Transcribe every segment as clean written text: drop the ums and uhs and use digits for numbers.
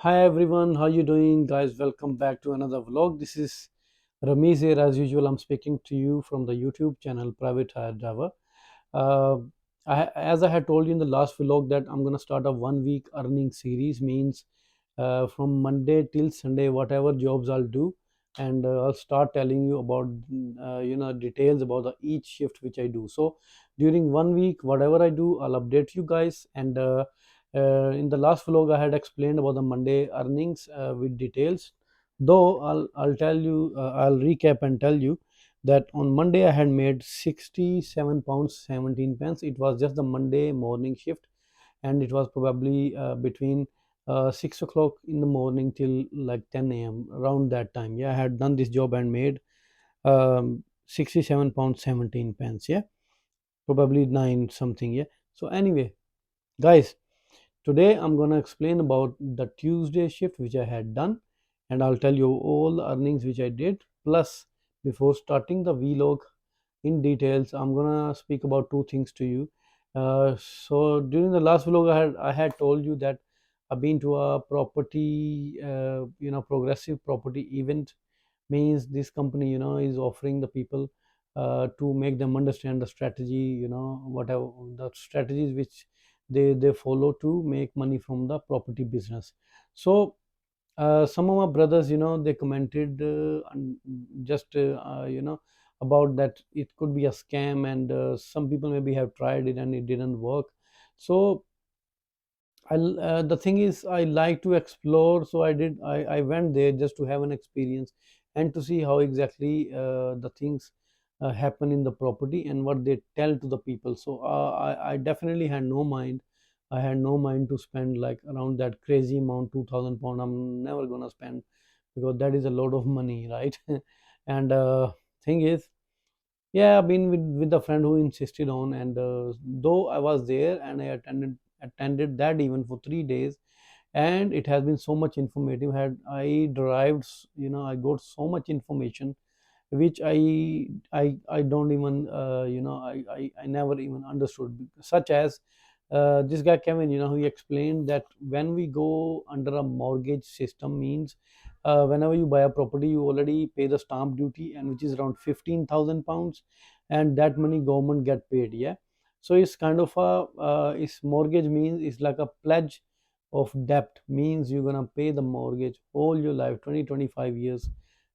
Hi everyone, how you doing, guys? Welcome back to another vlog. This is Ramesh here. As usual, I'm speaking to you from the YouTube channel Private Hire Driver. Uh, as I had told you in the last vlog that I'm gonna start a 1 week earning series. Means from Monday till Sunday, whatever jobs I'll do, and I'll start telling you about details about each shift which I do. So during 1 week, whatever I do, I'll update you guys. And in the last vlog, I had explained about the Monday earnings with details. Though I'll tell you, I'll recap and tell you that on Monday I had made 67 pounds 17 pence. It was just the Monday morning shift, and it was probably between 6 o'clock in the morning till like 10 a.m. around that time. Yeah, I had done this job and made 67 pounds 17 pence. Yeah, probably 9 something. Yeah. So anyway, guys, today I'm going to explain about the Tuesday shift which I had done, and I'll tell you all the earnings which I did. Plus, before starting the vlog in details, I'm going to speak about two things to you. So during the last vlog, I had told you that I've been to a property, progressive property event. Means this company, is offering the people to make them understand the strategy, whatever the strategies which they follow to make money from the property business. So some of my brothers, they commented just about that it could be a scam, and some people maybe have tried it and it didn't work. So the thing is, I like to explore, so I went there just to have an experience and to see how exactly the things happen in the property and what they tell to the people. So I definitely had no mind. I had no mind to spend like around that crazy amount, 2,000 pound. I'm never gonna spend because that is a lot of money, right? And thing is, yeah, I've been with the friend who insisted on, and though I was there and I attended that even for 3 days, and it has been so much informative. Had I derived, I got so much information which I don't even I never even understood, such as this guy Kevin, he explained that when we go under a mortgage system, means whenever you buy a property, you already pay the stamp duty, and which is around 15,000 pounds, and that money government get paid. Yeah, so it's kind of a it's mortgage means it's like a pledge of debt. Means you're gonna pay the mortgage all your life, 20-25 years,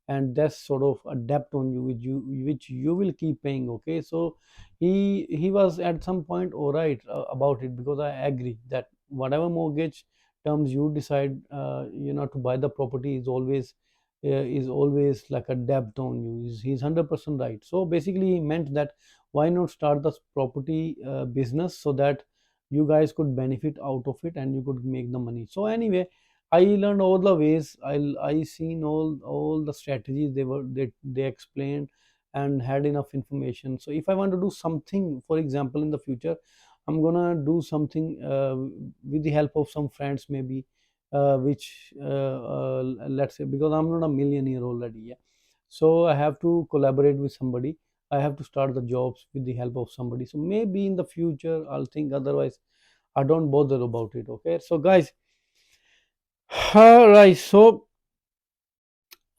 and that's sort of a debt on you which you will keep paying. Okay, so he was at some point all right about it, because I agree that whatever mortgage terms you decide to buy the property is always like a debt on you. He's 100% right. So basically he meant that why not start this property business, so that you guys could benefit out of it and you could make the money. So anyway, I learned all the ways. I seen all the strategies they explained, and had enough information. So if I want to do something, for example, in the future, I'm gonna do something with the help of some friends, maybe, which let's say, because I'm not a millionaire already. Yeah, so I have to collaborate with somebody. I have to start the jobs with the help of somebody. So maybe in the future I'll think. Otherwise, I don't bother about it. Okay, so guys, all right. So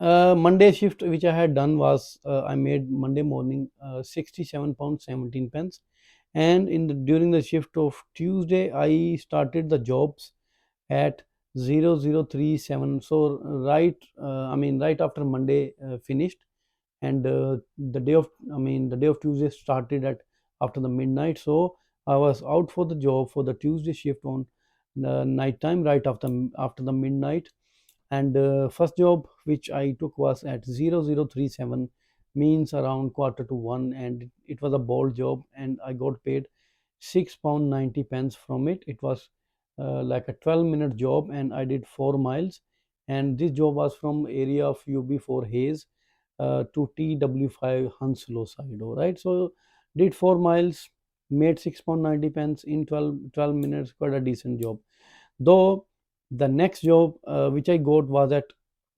Monday shift which I had done was I made Monday morning 67 pounds 17 pence, and during the shift of Tuesday I started the jobs at 0037. So right after Monday finished, and the day of Tuesday started at after the midnight. So I was out for the job for the Tuesday shift on the night time, right after the midnight. And first job which I took was at 0037, means around quarter to one, and it was a bold job, and I got paid £6 90 pence from it. It was like a 12-minute job, and I did 4 miles. And this job was from area of UB4 Hayes to TW5 Hounslow side. All right, so did 4 miles, made £6 90 pence in 12 minutes. Quite a decent job. Though the next job which I got was at,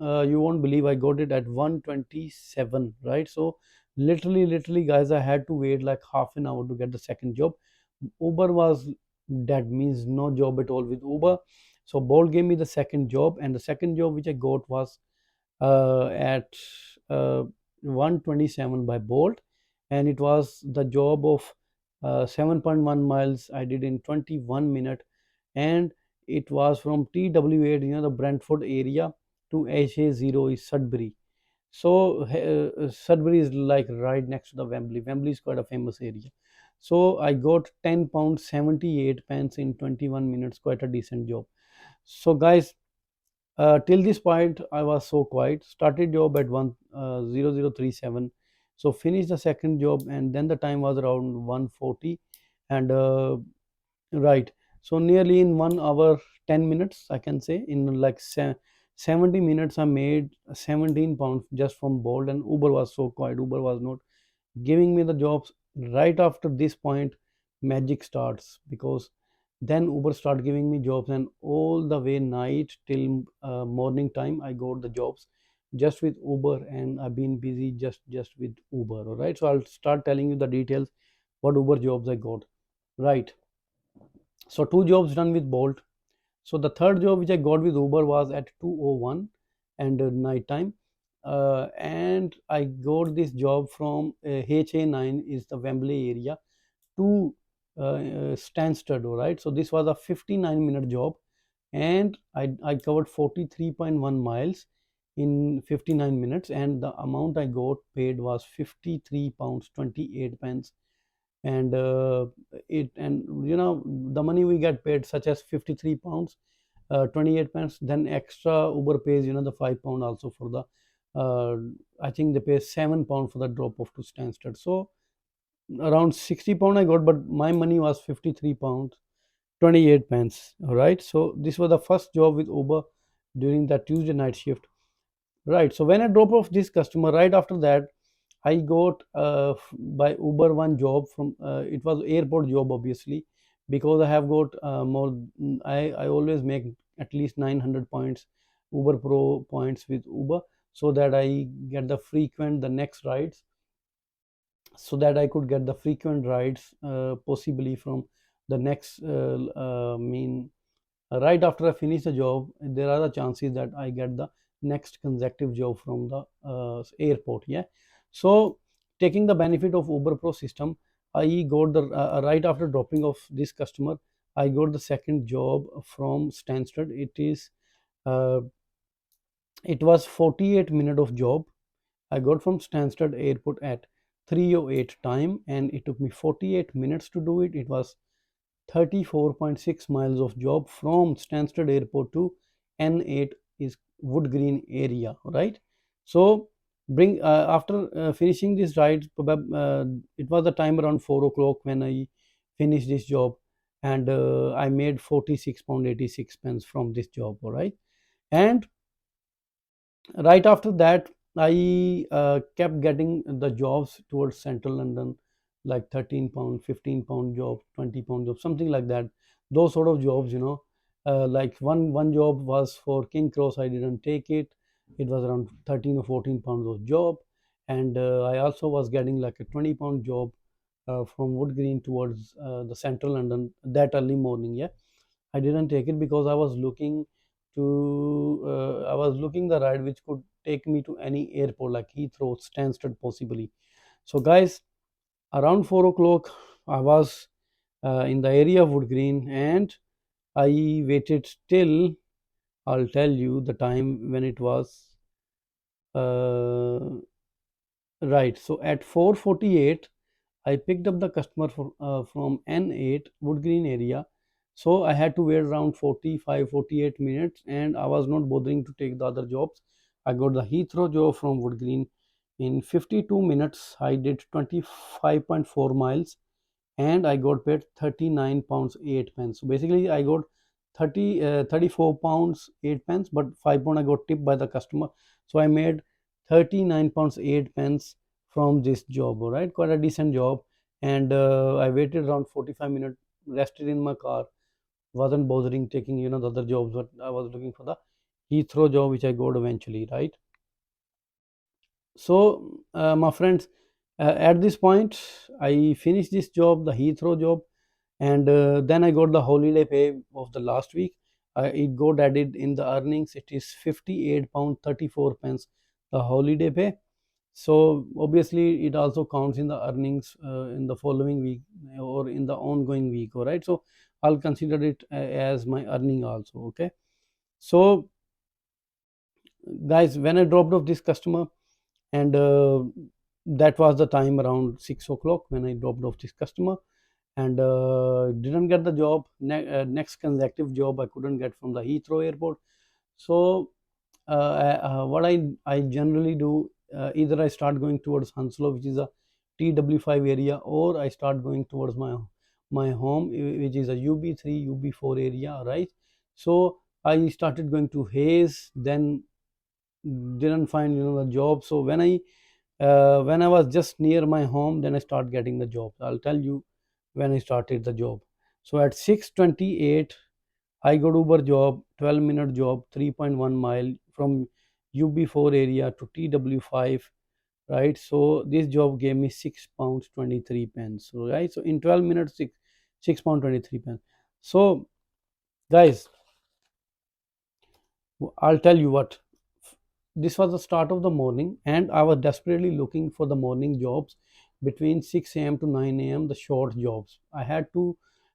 you won't believe, I got it at 127, right? So literally guys, I had to wait like half an hour to get the second job. Uber was dead, means no job at all with Uber. So Bolt gave me the second job, and the second job which I got was at 127 by Bolt, and it was the job of 7.1 miles I did in 21 minutes, and it was from TW8, the Brentford area, to HA0 is Sudbury. So Sudbury is like right next to the Wembley. Wembley is quite a famous area. So I got 10 pounds 78 pence in 21 minutes, quite a decent job. So guys, till this point I was so quiet. Started job at 1:00:37. So finished the second job, and then the time was around 1:40, and right. So nearly in 1 hour 10 minutes, I can say, in like 70 minutes, I made 17 pounds just from Bolt, and Uber was so quiet. Uber was not giving me the jobs. Right after this point, magic starts, because then Uber start giving me jobs, and all the way night till morning time, I got the jobs just with Uber, and I've been busy just with Uber. All right. So I'll start telling you the details what Uber jobs I got. Right. So two jobs done with Bolt. So the third job which I got with Uber was at 2:01 and night time, and I got this job from HA9 is the Wembley area to Stansted. All right. So this was a 59-minute job, and I covered 43.1 miles in 59 minutes, and the amount I got paid was 53 pounds 28 pence. And it and the money we get paid, such as 53 pounds 28 pence, then extra Uber pays the £5 also for the I think they pay £7 for the drop off to Stansted. So around £60 I got, but my money was 53 pounds 28 pence. All right. So this was the first job with Uber during the Tuesday night shift. Right. So when I drop off this customer, right after that, I got by Uber one job from it was airport job, obviously, because I have got more. I always make at least 900 points, Uber Pro points with Uber, so that I get the frequent the next rides, so that I could get the frequent rides possibly from the next mean right after I finish the job, there are the chances that I get the next consecutive job from the airport. Yeah. So taking the benefit of Uber Pro system, I got the right after dropping off this customer, I got the second job from Stansted. Uh, it was 48 minute of job. I got from Stansted Airport at 3:08 time, and it took me 48 minutes to do it. It was 34.6 miles of job from Stansted Airport to N8 is Wood Green area, right? So bring after finishing this ride, it was the time around 4 o'clock when I finished this job, and I made 46 pound 86 pence from this job. All right. And right after that, I kept getting the jobs towards central London, like 13 pound 15 pound job, 20 pound job, something like that. Those sort of jobs, like one job was for King Cross. I didn't take it. It was around 13 or 14 pounds of job. And I also was getting like a 20 pound job from Wood Green towards the central London that early morning. Yeah. I didn't take it because I was looking the ride which could take me to any airport like Heathrow, Stansted possibly. So guys, around 4 o'clock, I was in the area of Wood Green, and I waited till, I'll tell you the time when it was. Uh, right. So at 4:48, I picked up the customer from N8 Wood Green area. So I had to wait around 45, 48 minutes, and I was not bothering to take the other jobs. I got the Heathrow job from Wood Green. In 52 minutes, I did 25.4 miles, and I got paid 39 pounds 8 pence. So basically, I got 34 pounds 8 pence, but 5 pound I got tipped by the customer. So I made 39 pounds 8 pence from this job. All right, quite a decent job. And I waited around 45 minutes, rested in my car, wasn't bothering taking the other jobs, but I was looking for the Heathrow job, which I got eventually, right? So, my friends, at this point, I finished this job, the Heathrow job, and then I got the holiday pay of the last week. it got added in the earnings. It is 58 pound 34 pence the holiday pay. So obviously it also counts in the earnings in the following week or in the ongoing week. All right, so I'll consider it as my earning also. Okay, so guys, when I dropped off this customer, and that was the time around 6 o'clock when I dropped off this customer, and didn't get the job. Next consecutive job I couldn't get from the Heathrow airport. So what I generally do, either I start going towards Hounslow, which is a TW5 area, or I start going towards my home, which is a UB3 UB4 area, right? So I started going to Hayes, then didn't find the job. So when I was just near my home, then I start getting the job. I'll tell you when I started the job. So at 6:28 I got Uber job, 12-minute job, 3.1 mile from UB4 area to TW5, right? So this job gave me £6 23 pence. So right, so in 12 minutes, £6 23 pence. So guys, I'll tell you what. This was the start of the morning, and I was desperately looking for the morning jobs between 6 a.m. to 9 a.m. The short jobs. I had to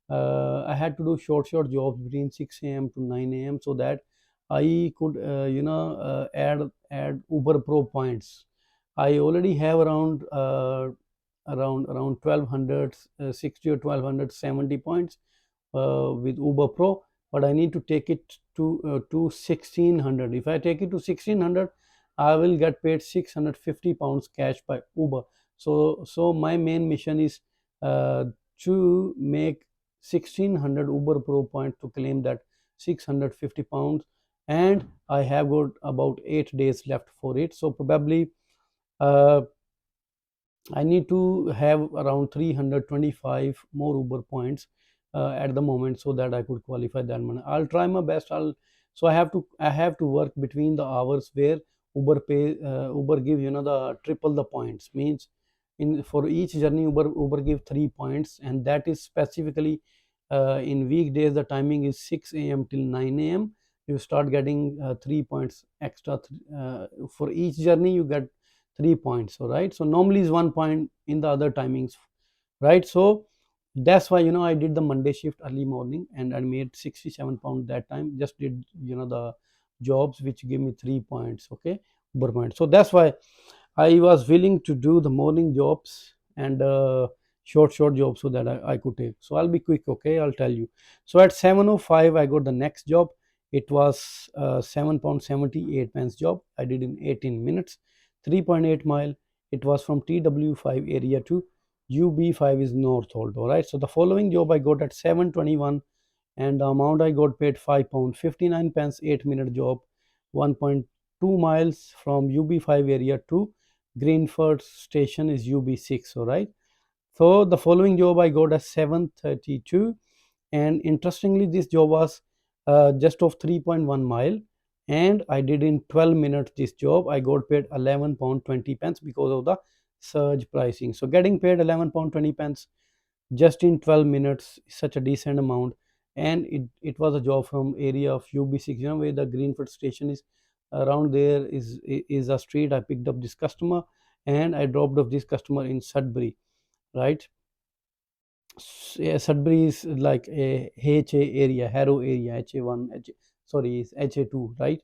do short jobs between 6 a.m. to 9 a.m. so that I could add Uber Pro points. I already have around 1260 or 1270 points with Uber Pro, but I need to take it to 1600. If I take it to 1600, I will get paid £650 cash by Uber. So my main mission is uh, to make 1600 Uber Pro point to claim that £650, and I have got about 8 days left for it. So probably uh, I need to have around 325 more Uber points at the moment so that I could qualify that money. I'll try my best. So I have to work between the hours where Uber give the triple the points. Means in for each journey Uber give 3 points, and that is specifically in weekdays the timing is 6 a.m. till 9 a.m. You start getting 3 points extra for each journey. You get 3 points. All right, so normally is 1 point in the other timings, right? So that's why I did the Monday shift early morning, and I made £67 that time. Just did the jobs which give me 3 points. Okay, Uber points. So that's why I was willing to do the morning jobs and short jobs so that I could take. So I'll be quick, okay? I'll tell you. So at 7:05, I got the next job. It was £7 78 pence job. I did in 18 minutes, 3.8 mile. It was from TW5 area to UB5 is Northolt. All right. So the following job I got at 7:21, and the amount I got paid £5 59 pence, 8-minute job, 1.2 miles from UB5 area to Greenford station is UB6. All right. So the following job I got at 7:32, and interestingly, this job was just of 3.1 mile, and I did in 12 minutes this job. I got paid £11 20 pence because of the surge pricing. So getting paid £11 20 pence just in 12 minutes is such a decent amount, and it was a job from area of UB6, where the Greenford station is. Around there is a street. I picked up this customer, and I dropped off this customer in Sudbury, right? Yeah, Sudbury is like a HA area, Harrow area, HA1, sorry, is HA2, right?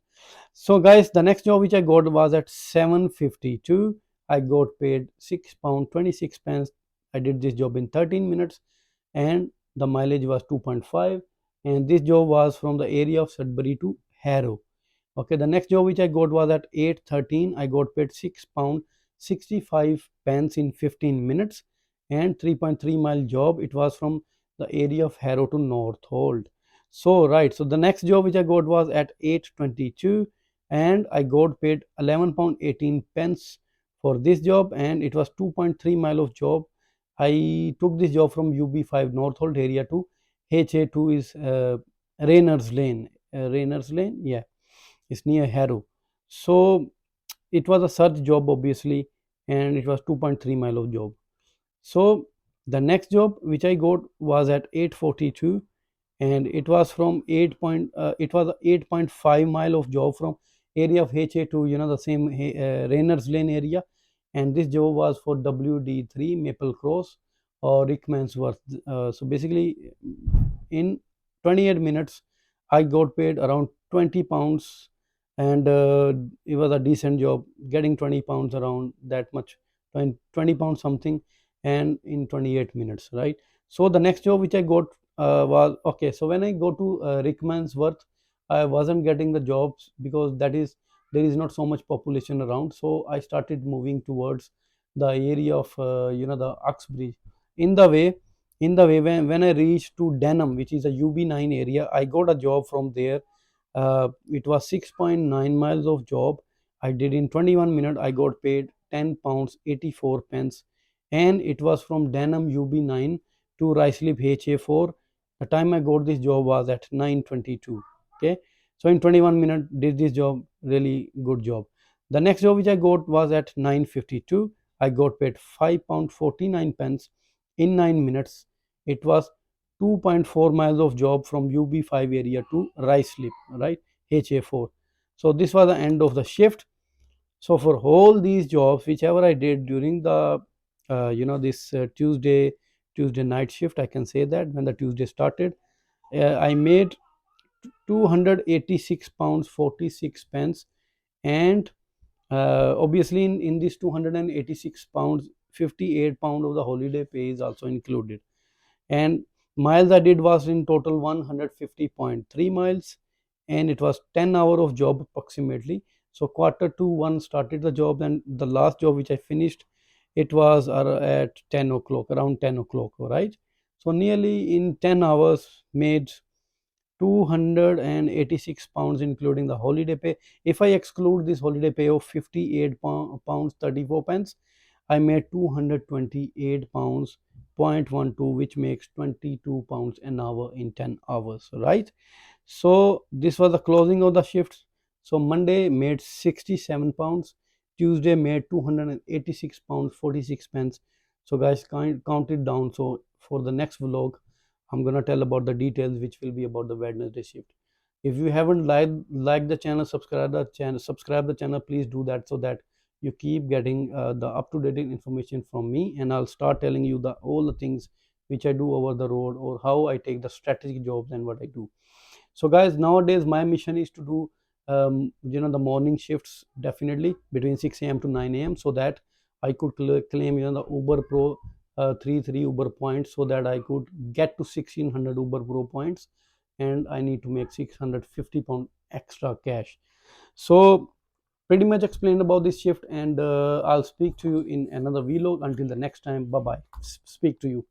So guys, the next job which I got was at 7:52. I got paid £6 26 pence. I did this job in 13 minutes, and the mileage was 2.5, and this job was from the area of Sudbury to Harrow. Okay, the next job which I got was at 8:13. I got paid £6 65 pence in 15 minutes, and 3.3 mile job. It was from the area of Harrow to Northolt. So right, so the next job which I got was at 8:22, and I got paid £11 18 pence for this job, and it was 2.3 mile of job. I took this job from UB5 Northolt area to HA2 is Rayners Lane. Rayners Lane, yeah, it's near Harrow. So it was a search job obviously, and it was 2.3 mile of job. So the next job which I got was at 8:42, and it was from it was a 8.5 mile of job from area of HA to the same Rayners Lane area, and this job was for WD3 Maple Cross or Rickmansworth. So basically, in 28 minutes, I got paid around 20 pounds, and it was a decent job. Getting 20 pounds around that much, 20 pounds something, and in 28 minutes, right? So the next job which I got was okay. So when I go to Rickmansworth, I wasn't getting the jobs because there is not so much population around. So I started moving towards the area of the Uxbridge. In the way, when I reached to Denham, which is a UB9 area, I got a job from there. It was 6.9 miles of job. I did in 21 minutes. I got paid 10 pounds 84 pence, and it was from Denham UB9 to Ruislip HA4. The time I got this job was at 9:22. Okay, so in 21 minutes did this job, really good job. The next job which I got was at 9:52. I got paid 5 pound 49 pence in 9 minutes. It was 2.4 miles of job from UB5 area to Ruislip, right, HA4. So this was the end of the shift. So for all these jobs whichever I did during the this Tuesday night shift, I can say that when the Tuesday started, I made 286 pounds 46 pence, and obviously in this 286 pounds 58 pound of the holiday pay is also included, and miles I did was in total 150.3 miles, and it was 10 hour of job approximately. So quarter two one started the job, and the last job which I finished, it was at 10 o'clock, around 10 o'clock, right? So nearly in 10 hours made 286 pounds including the holiday pay. If I exclude this holiday pay of 58 pounds 34 pence, I made 228 pounds 0.12, which makes 22 pounds an hour in 10 hours, right? So this was the closing of the shifts. So Monday made 67 pounds, Tuesday made 286 pounds 46 pence. So guys, count it down. So for the next vlog, I'm gonna tell about the details, which will be about the Wednesday shift. If you haven't liked the channel, subscribe the channel, please do that, so that you keep getting the up-to-date information from me, and I'll start telling you the all the things which I do over the road, or how I take the strategic jobs and what I do. So guys, nowadays my mission is to do the morning shifts definitely between 6 a.m. to 9 a.m. so that I could claim the Uber Pro 3 Uber points, so that I could get to 1600 Uber Pro points, and I need to make 650 pound extra cash. So pretty much explained about this shift, and I'll speak to you in another vlog. Until the next time, bye bye. Speak to you.